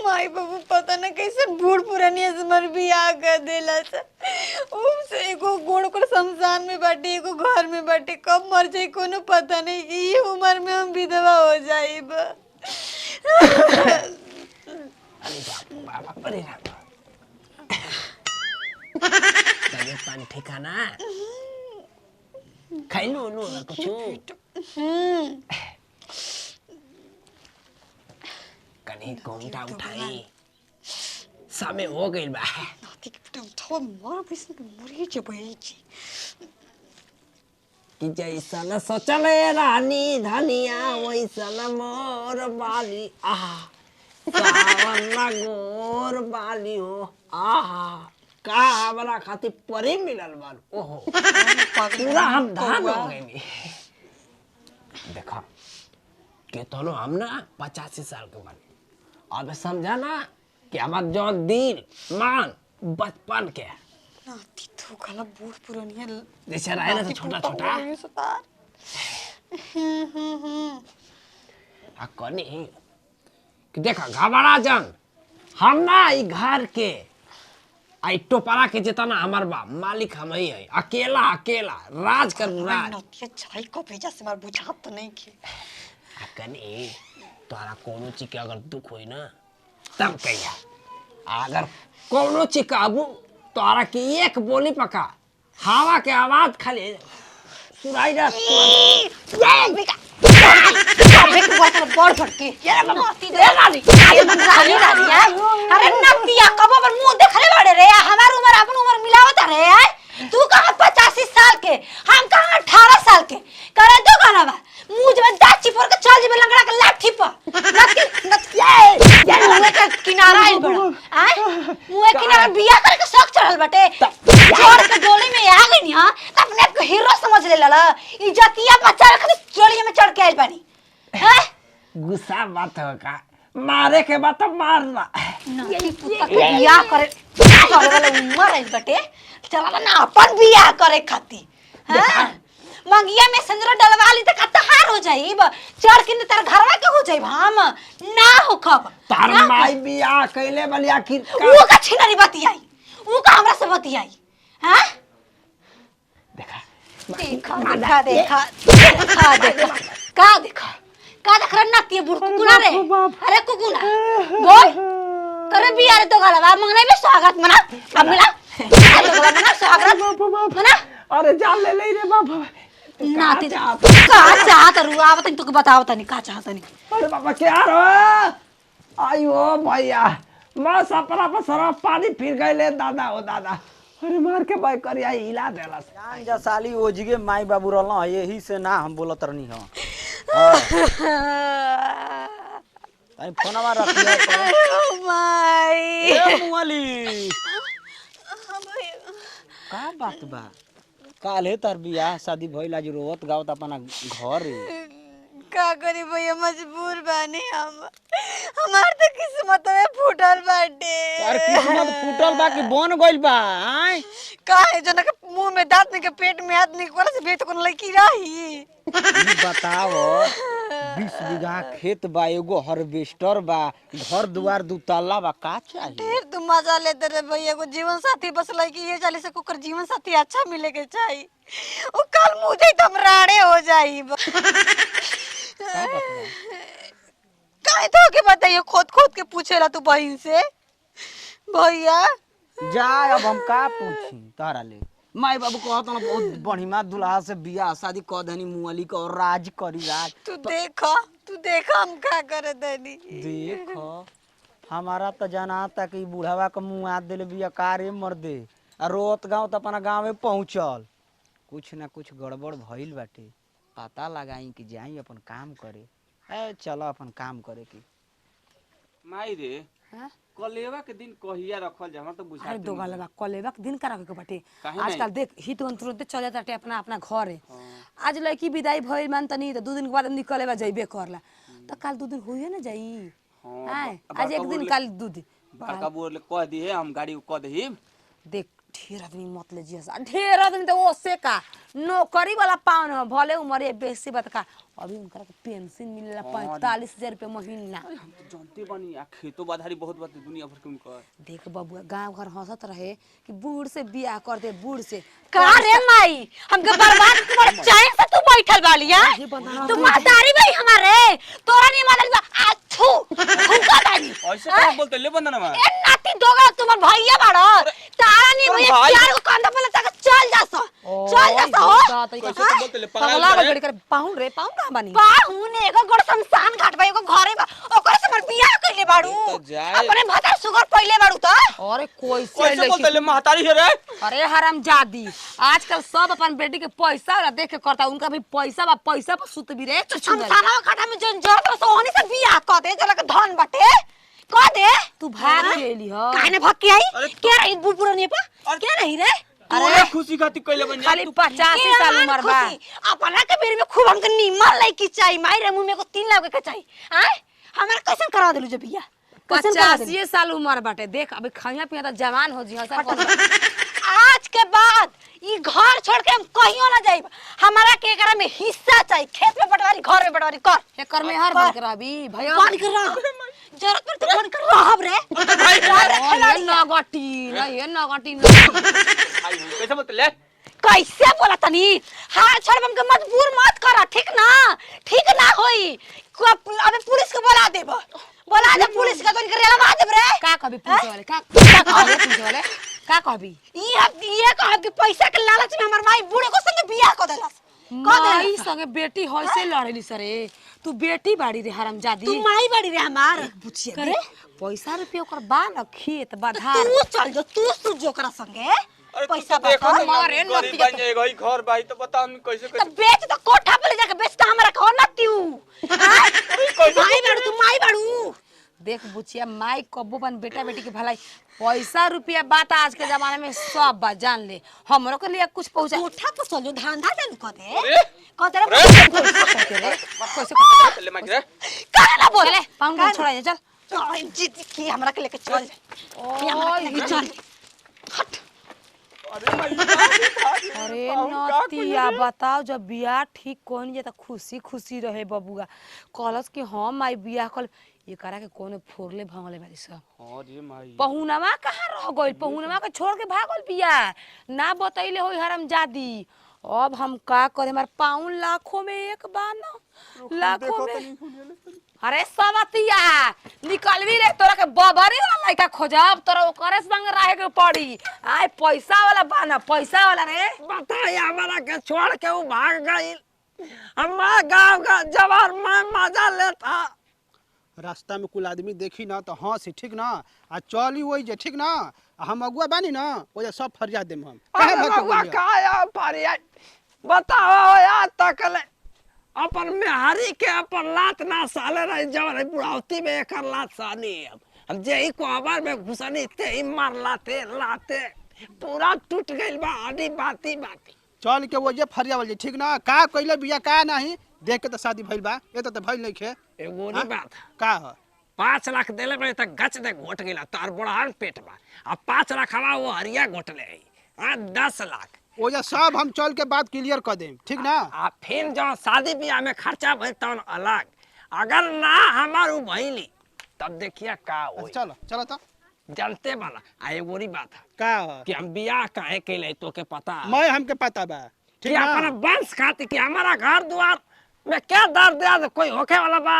माई बाबू पता ना कैसे बूढ़ पुरानी मर बियाह कर देला से एगो गोड़ को शमशान में बाटे एगो घर में बाटे कब मर जाए कोनो पता नहीं ये उम्र में हम विधवा हो जाइब। अरे बाबा अरे तबियत पानी ठीक है ना? खाई लो लो कुछ कहीं घूमटा उठाई समय हो गई बा उठाओ मर बिस मरी जे भइची कि जैसन सोचले रानी धनिया वैसन मोर बाली आहा सावन गोर बाली हो आहा का हमरा खातिर परी मिलल बाल ओहो पूरा हम धान हो गए। देखो केतनो हम ना 85 साल के बानी अब समझा ना कि हमार जो दिल मान बचपन के नाती तो काला बूढ़ पुरानी जैसे रहे ना छोटा छोटा कनी कि देखा घबरा जन हम ना ई घर के आई टोपरा के जितना हमार बा मालिक हम ही है अकेला अकेला राज कर राज नतिया चाय को भेजा से मार बुझात तो नहीं के कनी तोरा कोनो चीज के अगर दुख होई ना तब कहिया अगर कोनो चीज काबू तोरा की एक बोली पका हवा के आवाज खाली सुनाई जा बड़ फटके अरे नतिया कब पर मुंह देखले बाड़े रे हमार उम्र अपन उम्र मिलावत रे तू कहां 85 साल के हम कहां 18 साल के करे तो गाना बा मुंह जब दांत चिपोर के चल जेबे लंगड़ा के लाठी पर नतिया ये मुंह के किनारा आइल बड़ा आय मुंह के किनारा बिया करके शौक चढ़ल बाटे जोर के डोली में आ गई हां अपने आप को हीरो समझ ले लला इज्जतिया बच्चा रख डोली में चढ़ के आइल बानी हैं गुस्सा मत हो का मारे के बाद तो मारना यही पुता के बियाह करे वाला उम्र है बटे चला ना अपन बियाह करे खाती हां मंगिया में संजरा डलवा ली त कत्ता हार हो जाईब चढ़ के तार घरवा के हो जाईब हम ना हो खब तार माई बियाह कइले बली आखिर वो का छिनरी बतियाई वो का हमरा से बतियाई हां देखा देखा देखा देखा देखा का देखा का देख रहा नतिया बुढ़ कुकुना रे अरे कुकुना बोल करे बियाह तो गलवा मंगने में स्वागत मना अब मिला तो गलवा मना स्वागत मना अरे जान ले ले रे बाबा नाती का चाहत रुआ बता तू बताओ तनी का चाहत नहीं अरे बाबा क्या रो आयो भैया मैं सपना पर सरा पानी फिर गइले दादा हो दादा अरे मार के भाई करिया हिला देला जान जा साली ओजगे माई बाबू रहला यही से ना हम बोलत रहनी हो आई फोनवा रख ले माई ए मुअली का बात बा काले तार बियाह शादी भइल आज रोवत गावत अपना घर का करी भैया मजबूर बानी हम हमार तो किस्मत में फूटल बाटे यार किस्मत फूटल बा कि बन गइल बा आय काहे जना के मुंह में दांत नहीं के पेट में हाथ नहीं कोला से बेट कोन लड़की रही बताओ 20 बीघा खेत बा एगो हार्वेस्टर बा घर दुआर दू तल्ला बा का चाहिए ढेर तू मजा लेते रे भैया को जीवन साथी बस लड़की ये चाली से कुकर जीवन साथी अच्छा मिले के चाहिए ओ कल मुझे तो हम राड़े हो जाई काहे तो के बताइए खोद खोद के पूछेला तू बहन से भैया जा अब हम का पूछी तारा ले माई बाबू कहत ना बहुत बढ़िया दुल्हा से बियाह शादी क देनी मुअली के और राज करी राज तू देखा हम का करे देनी देखो हमारा तो जाना था कि बुढ़ावा के मुंह हाथ देले बिया कारे मर दे आ रोत गांव तो अपना गांव में पहुंचल कुछ ना कुछ गड़बड़ भइल बाटे पता लगाई कि जाई अपन काम करे ए चलो अपन काम करे की माई रे हां कलेवा के दिन कहिया रखल जा हमरा तो बुझाते अरे दोगलवा कलेवा के दिन का रखे के बाटे काहे आजकल देख हित तुरंत चले जाते अपना अपना घर है आज लड़की विदाई भइल मान तनी तो 2 दिन के बाद निकलेवा जइबे करला तो कल 2 दिन होइए ना जाई हां आज एक दिन कल 2 दिन बड़का बोल कह दी है हम गाड़ी को कह देही देख ढेर आदमी मत ले जिया ढेर आदमी तो ओसे का नौकरी वाला पावन हो भले उम्र बेसी बात का अभी उनका पेंशन मिलेला 45,000 रुपये महीना। हम तो जानते बानी आ खेतो बाधारी बहुत बात दुनिया भर के उनका। देख बबुआ गांव घर हंसत रहे कि बूढ़ से बियाह कर दे बूढ़ से का रे माई हमके बर्बाद कर चाहे से तू बैठल बालिया तू महतारी भाई हमारे तोरा नहीं मानल बा आछू हुका बानी ऐसे का बोलते ले बंदना में ए नाती दोगा तुम्हार भैया बाड़ो तारा नहीं भैया चार को कंधा पे तक चल जासो हो कैसे तो बोलते ले पगला बड़ी कर पाउन रे पाउन का बानी पाउन एगो गोड़ शमशान घाट भाई एगो घरे बा ओकरे से मर बियाह कइले बाड़ू अपने भतार सुगर पहिले बाड़ू त अरे कैसे बोलते ले महतारी है रे। अरे हरामजादी आजकल सब अपन बेटी के पैसा ला देख के करता उनका भी पैसा पर सुत भी रे शमशानवा घाटा में जन जर तो ओहनी से बियाह क दे जला के धन बाटे क दे तू भाग गेली ह काहे भाग के आई के रही बुढ़पुरा ने पर के नहीं रे अरे खुशी खाती कइले बन खाली 85 साल उम्र बा अपना के बेर में खूब हमके नीमन लइकी चाहिए माई रे मुंह में को 3 लाख के चाहिए आय हमरा कैसे करा देलु जे बियाह 85 साल उम्र बाटे देख अभी खाइया पिया त जवान हो जी आज के बाद ई घर छोड़ के हम कहियो ना जाइब हमारा के एकरा में हिस्सा चाहिए खेत में बटवारी घर में बटवारी कर एकर में हर बन कराबी भैया बन कर रह जरूरत पर तो बन कर रहब रे ये नगटी कैसे बोलते ले कैसे बोला तनी हां छोड़ हमके मजबूर मत करा ठीक ना होई अबे पुलिस को बुला दे पुलिस का तो करेला मार दे रे का कहबी पुलिस वाले का कहबी पुलिस वाले का कहबी ये कहब कि पैसा के लालच में हमर माई बूढ़े को संग बियाह क देलस माई संगे बेटी होय से लड़ली सरे तू बेटी बाड़ी रे हरामजादी तू माई बाड़ी रे हमार बुचिया रे पैसा रुपया ओकर बा न खेत बाधार तू चल जो तू सुजो करा संगे पैसा देखो मारे नती बन जाएगा ई घर भाई तो बता हम कैसे तो बेच तो कोठा पे ले जाके बेच तो हमरा को न तू माई बाड़ू देख बुचिया माई कब्बो बन बेटा बेटी के भलाई पैसा रुपया बात आज के जमाने में सब बात जान ले हमरो के लिए कुछ पहुंचा कोठा पर चलो धंधा चालू कर दे कैसे ले मार रे काहे ना बोले पाउंड छोड़ा चल जीत की हमरा के लेके चल ओ चल हट अरे नतिया बताओ जब बियाह ठीक कोन जे त खुशी रहे बबुआ कलस कि हम माई बियाह कल एकरा के कोने फोरले भांगले बारी सब हां रे माई पहुनवा कहां रह गइल पहुनवा के छोड़ के भागल बियाह ना बतैले होई हरामजादी अब हम का करे हमार पाउन लाखों में एक बा न लाखों में अरे सवतिया निकलवी रे तोरा के बबरी वाला लइका खोजब तोरा ओकरे संग रहे के पड़ी आय पैसा वाला बाना पैसा वाला रे बताया हमरा के छोड़ के उ भाग गइल हमारा गांव का जवार में मजा लेता रास्ता में कुल आदमी देखी ना तो हंसी ठीक ना आ चली वही जे ठीक ना हम अगुआ बानी ना ओजे सब फरियाद देम हम काहे भाग अगुआ काया फरियाद बताओ यार तकले अपन मेहरी के अपन लात ना साले रह जवन बुढ़ावती में एकर लात सानी हम जे ही कोबर में घुसनी ते ही मार लाते पूरा टूट गइल बा आडी बाती चल के वजे फरियावल जे ठीक ना का कइले बिया का नहीं देख के तो शादी भइल बा ए तो भइल नहीं खे एगो नहीं बात का ह 5 लाख देले बड़े तक गच दे घोट गेला तार बड़ान पेट बा अब 5 लाख हवा वो हरिया घोट ले आ 10 लाख ओजे सब हम चल के बात क्लियर कर देम ठीक ना आ फिर जो शादी ब्याह में खर्चा भइल तन अलग अगर ना हमार उ भइली तब देखिए का होई चलो चलो तो जानते वाला आ एगो नहीं बात का ह कि हम बियाह काहे कैले तो के पता मैं हमके पता बा ठीक है अपना वंश खातिर कि हमारा घर द्वार में क्या दर्द दे कोई होखे वाला बा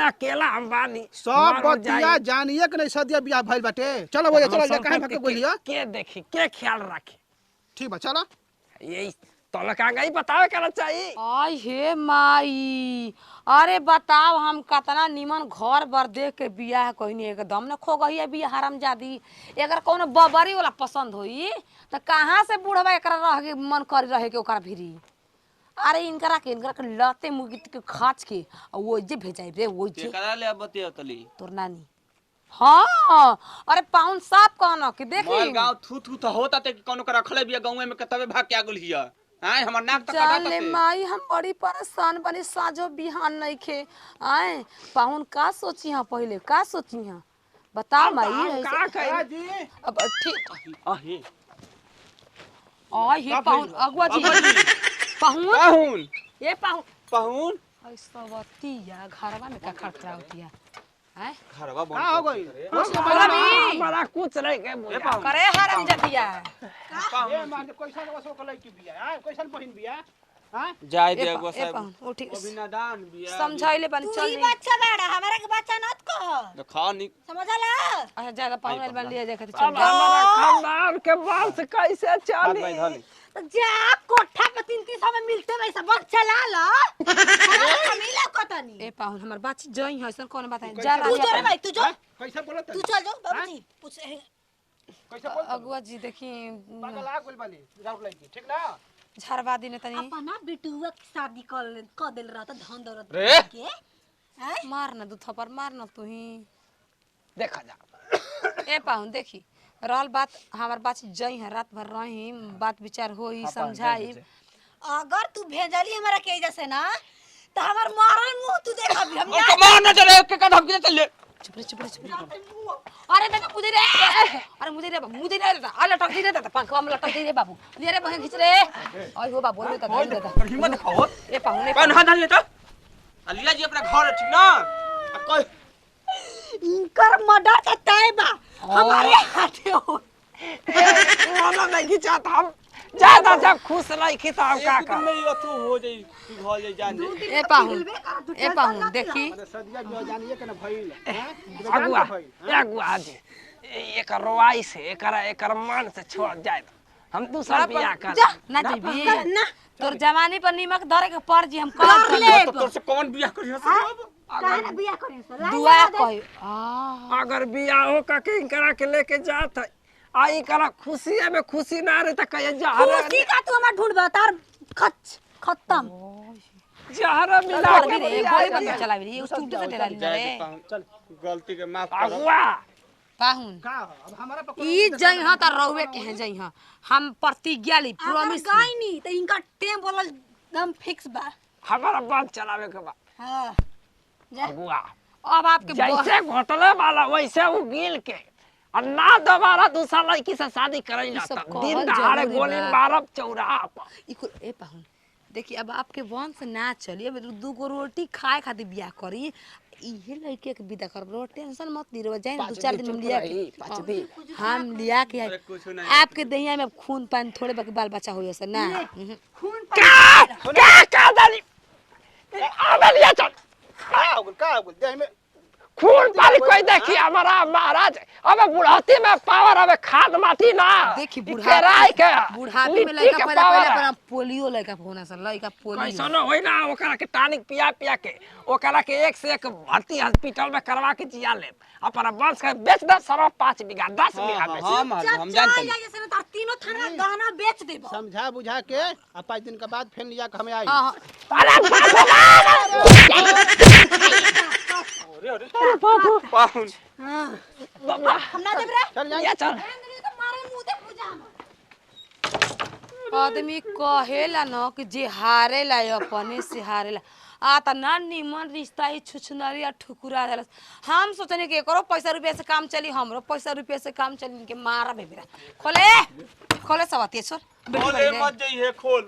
अकेला हम बानी सब बतिया जानिए के नहीं सदिया बियाह भइल बाटे चलो वो चलो ले काहे भाग बोलियो के देखी के ख्याल रखे ठीक बा चलो यही तोला का गई बतावे करना चाहिए आई हे माई अरे बताओ हम कतना निमन घर बर देख के बियाह कहनी एकदम न खो गई है बियाह हरामजादी अगर कोनो बबरी वाला पसंद होई त कहां से बूढ़वा एकरा रह के मन कर रहे के ओकरा भिरी अरे इनकरा के लते मुगी के खाच के वो जे भेजाई रे वो जे करा ले बतिया तली तोर नानी हां अरे पाउन साफ कहना कि देखी मोल गांव थू थू तो होता ते कोनो के रखले बिया गांव में कतवे भाग के आगुल हिया आय हमर नाक तक काटा चल माई हम बड़ी परेशान बनी साजो बिहान नहीं खे आए पाउन का सोची हां पहले का सोची हां बता माई का कही जी अब ठीक आहे ओए हे पाहुन अगुआ जी पाहुन पाहुन ये पाहुन पाहुन ऐसा बतिया घरवा में का खड़खड़ा होतिया हैं घरवा बंद का हो गई बड़ा कुछ नहीं के बुझा पाहुन करे हराम जतिया ए मान कैसा वसो कलै की बिया हां कैसन बहिन बिया हां जाय ए दे पा- गो ए साहब पाहुन उठी अभी नादान बिया समझाइले बन तू चल ही नहीं बच्चा बेड़ा हमारा के बच्चा नत कह तो खा नहीं समझला अच्छा ज्यादा पाहुन बन लिया देखे तो अब चल जा हमारा खानदान के वंश कैसे हाथ चली भाई धनी तो जा कोठा पे 300 में मिलते वैसा बस चला लो मिला कतनी ए पाहुन हमर बात जई है सर कौन बात है जा तू जो रे रहा भाई तू जो कैसे बोलत तू चल जो बाबूजी पूछ कैसे बोल अगुआ जी देखी पागल आ गेल बानी जाऊ लड़की ठीक ना झरवा दिन तनी अपना बिटुआ की शादी कर देल रहता धन दौलत रे। के हैं मार ना दू थप्पड़ मार ना तू ही देखा जा ए पाहुन देखी रहल बात हमार बात जई है रात भर रही बात विचार होई समझाई अगर तू भेजली हमरा के जैसे ना तो हमार मारल मुंह तू देख अभी हम हमको मार ना चले के का धमकी चल ले चुप रे अरे दादा मुझे रे अरे मुझे रे दादा आ लटक दे रे दादा पंखवा में लटक दे रे बाबू ले रे बहन खींच रे ओए हो बाबू ले दादा दादा हिम्मत दिखाओ ए पाहुन कौन हाथ डाल ले तो अलिया जी अपना घर ठीक ना आ कोई इनकर मर्डर का तय बा हमारे हाथे हो वाला नहीं खिंचा था हम ज्यादा जब खुश नहीं खिंचा हम का एक दिन में ये तू हो जाई पिघल जाई जान दे ए पाहुन देखी अरे सदिया जो जानिए के ना भइल हैं अगुआ अगुआ जी एक रोवाई से एकर मन से छोड़ जाए हम दूसरा बियाह कर जा ना जीबी ना तोर जवानी पर नीमक धरे के पर जी हम कर कर ले तो तोर से कौन बियाह करी हस काहे ना बियाह करें सर दुआ कही आ अगर बियाहो का के करा के लेके जात है आई करा खुशी में खुशी ना रहे त कहे खुशी का तू हमार ढूंढ तार खत्म जहर मिला कर के भी रे गोली बंद चला भी रे उस टूट से डेरा रे चल गलती के माफ कर अगुआ पाहुन का अब हमारा पर ई जई हां त रहुए के हैं जई हां हम प्रतिज्ञा ली अगर प्रॉमिस गाय नहीं तो इनका टेम बोलल दम फिक्स बा हमारा बात चलावे के बा हां अगुआ अब आपके जैसे घोटले वाला वैसे वो गिल के और ना दोबारा दूसरा लड़की से शादी करे सब जाता कहल दिन दहाड़े जरूरी गोली बा। मारब चौराहा पर ए पाहुन देखिए अब आपके वंश ना चलिए अब दू गो रोटी खाए खातिर बियाह करी इहे लड़के के विदा कर रो टेंशन मत ली रो जाए 2-4 दिन में लिया के हम लिया के अरे कुछ नहीं आपके दहिया में खून पानी थोड़े बाकी बाल बच्चा होई से ना खून क्या डाली आवे लिया चल का हो गइल देह में खून पानी कोई देखी हमारा महाराज अबे बुढ़ाती में पावर अबे खाद माटी ना देखी ई केराई के बुढ़ापे में लिट्टी लड़का के पैदा power पहले है। पर पोलियो लड़का होना सा लड़का पोलियो कैसा न होई ना ओकरा के टॉनिक पिया पिया के ओकरा के एक से एक भर्ती हॉस्पिटल में करवा के जिया ले अपना वंश के बेच दे सारा 5 बीघा 10 बीघा बेच हम जानते हैं जैसे ना तार तीनों थाना गहना बेच देबो समझा बुझा के आ 5 दिन के बाद फिर लिया के हमें आई हां अरे बाबू पाहुन बाबा हम ना देब रे चल ये चल तो मारे मुंह दे पूजा हम आदमी कहेला न कि जे हारेला अपने से हारेला आ त ना निमन रिश्ता ही छुछनरी आ ठुकुरा देला हम सोचने कि एकरो पैसा रुपया से काम चली हमरो पैसा रुपया से काम चली इनके मारा बेबेरा खोले खोले सवाती सर खोले मत जाइए खोल